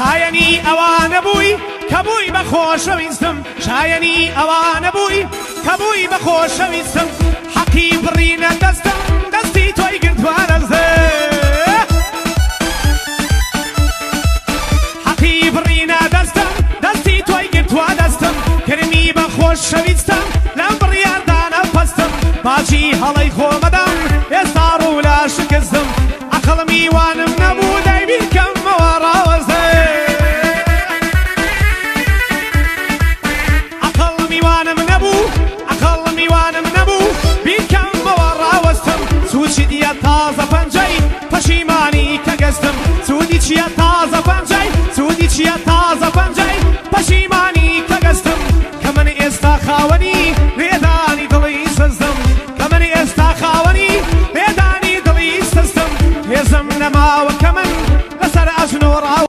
شایەنی ئەوانە بووی کە بووی بە خۆشەویستم شایەنی ئەوانە بووی کە بووی بە خۆشەویستم حەقی بڕینە دەستم دەستی تۆی گرتوانە حەقی بڕینە دەستم دەستی تۆی گرتووە دەستم کرمی بە خۆشەویستم لەم بڕیاردانە پەستم باچی هەڵەی خۆمەدەم ئێستا ڕوو لە شکستم عەقڵ میوانم نەبوو دەیبیکەمەوە ڕاوەزێ عەقڵ میوانم نەبوو بیکەمەوە ڕاوەستم سوچی دیە تازە پەنجەی پەشیمانی کە گەستم سوودی چییە تازە پەنجەی سوودی چییە تازە پەنجەی پەشیمانی کە گەستم کە من ئێستا خاوەنی لێدانی دڵی سەزدم کە من ئێستا خاوەنی لێدانی دڵی سەزدم هێزم نەماوە کە من لەسەر ئەژنۆ ڕاو